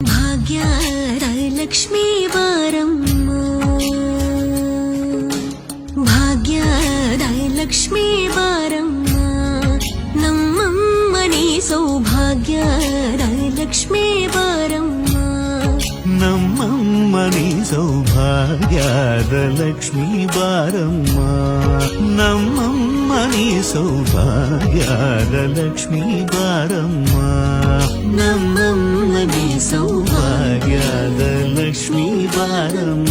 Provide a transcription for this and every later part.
ಭಾಗ್ಯದ ಲಕ್ಷ್ಮೀ ಬಾರಮ್ಮ, ಭಾಗ್ಯದ ಲಕ್ಷ್ಮೀ ಬಾರಮ್ಮ, ನಮ್ಮಮ್ಮನಿ ಸೌಭಾಗ್ಯದ ಲಕ್ಷ್ಮೀ ಬಾರಮ್ಮ, ನಮ್ಮಮ್ಮನಿ ಸೌಭಾಗ್ಯದ ಲಕ್ಷ್ಮೀ ಬಾರಮ್ಮ, ನಮ್ಮಮ್ಮನಿ ಸೌಭಾಗ್ಯದ ಲಕ್ಷ್ಮೀ ಬಾರಮ್ಮ, ನಮ್ಮಮ್ಮನಿ ಸೌಭಾಗ್ಯದ ಲಕ್ಷ್ಮೀ ಬಾರಮ್ಮ.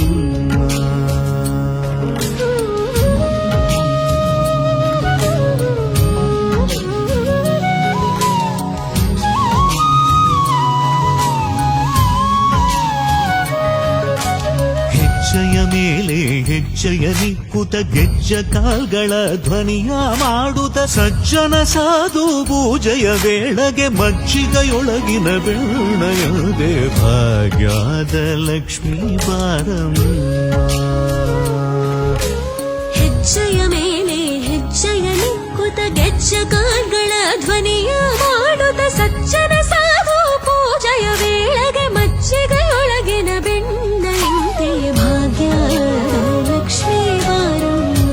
ಹೆಜ್ಜೆಯ ಮೇಲೆ ಹೆಜ್ಜೆಯ ನಿಕ್ಕುತ ಗೆಜ್ಜ ಕಾಲ್ಗಳ ಧ್ವನಿಯ ಮಾಡುತ್ತ ಸಜ್ಜನ ಸಾಧು ಪೂಜೆಯ ವೇಳೆಗೆ ಮಜ್ಜಿಗೆಯೊಳಗಿನ ಬೆಣ್ಣಯದೆ ಭಾಗ್ಯದ ಲಕ್ಷ್ಮೀ ಬಾರಮ್ಮ. ಹೆಜ್ಜೆಯ ಮೇಲೆ ಹೆಜ್ಜೆಯ ನಿಕ್ಕುತ ಗೆಜ್ಜ ಕಾಲ್ಗಳ ಧ್ವನಿಯ ಮಾಡುತ್ತ ಸಜ್ಜನ ಸಾಧು ಪೂಜೆಯ ವೇಳೆಗೆ ಮಜ್ಜಿಗೆಯೊಳಗಿನ ಬೆಣ್ಣೆಯಂತೆ ಭಾಗ್ಯದ ಲಕ್ಷ್ಮೀ ಬಾರಮ್ಮ,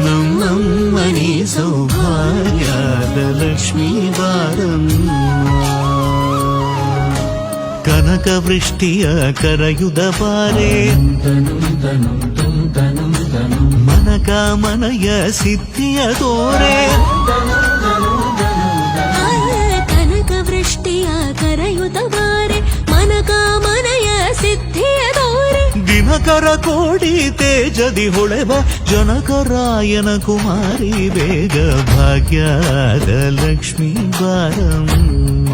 ನಮ್ಮಮ್ಮನಿ ಸೌಭಾಗ್ಯದ ಲಕ್ಷ್ಮೀ ಬಾರಮ್ಮ. ಕನಕ ವೃಷ್ಟಿಯ ಕರೆಯುದ ಬಾರೆ ಮನಕಾಮನೆಯ ಸಿದ್ಧಿಯ ತೋರೆ, ಕನಕ ವೃಷ್ಟಿಯ ಕರೆಯುತ್ತ ಬಾರೆ ಮನಕಾಮನೆಯ ಸಿದ್ಧಿಯ ತೋರೆ, ದಿನಕರ ಕೋಡಿ ತೇಜದಿ ಹೊಳೆವ ಜನಕರಾಯನ ಕುಮಾರಿ ಬೇಗ ಭಾಗ್ಯದ ಲಕ್ಷ್ಮೀ ಬಾರಮ್ಮ.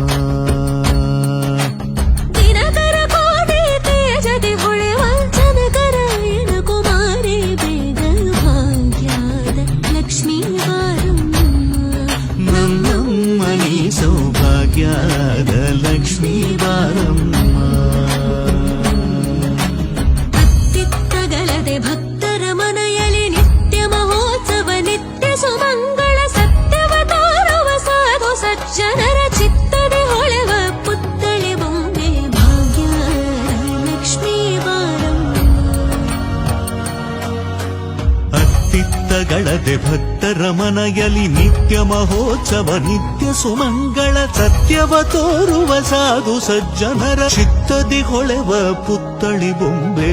ದಿನಕರ ಕೋಡಿ ತೇಜದಿ ಹೊಳೆವ ಜನಕರಾಯನ ಕುಮಾರಿ ಬೇಗ ಭಾಗ್ಯದ ಲಕ್ಷ್ಮೀ ಬಾರಮ್ಮ, ನಮ್ಮಮ್ಮನಿ ಸೌಭಾಗ್ಯದ ಲಕ್ಷ್ಮೀ ಬಾರಮ್ಮ. ಅತ್ತಿತ್ತಗಲದೆ ಭಕ್ತರ ಮನೆಯಲ್ಲಿ ನಿತ್ಯ ಮಹೋತ್ಸವ ನಿತ್ಯ ಸುಮಂಗಳ ಸತ್ಯವ ತೋರುವ ಸಾಧು ಸಜ್ಜನರ ಚಿತ್ತದೆ ಹೊಳೆವ ಪುತ್ಥಳಿ ಬೊಂಬೆ ಭಾಗ್ಯದ ಲಕ್ಷ್ಮೀ ಬಾರಮ್ಮ. ಅತ್ತಿತ್ತಗಳದೆ ಭಕ್ತರ ಮನೆಯಲ್ಲಿ ನಿತ್ಯ ಮಹೋತ್ಸವ ನಿತ್ಯ ಸುಮಂಗಳ ಸತ್ಯವ ತೋರುವ ಸಾಧು ಸಜ್ಜನರ ಚಿತ್ತದಿ ಹೊಳೆವ ಪುತ್ಥಳಿ ಬೊಂಬೆ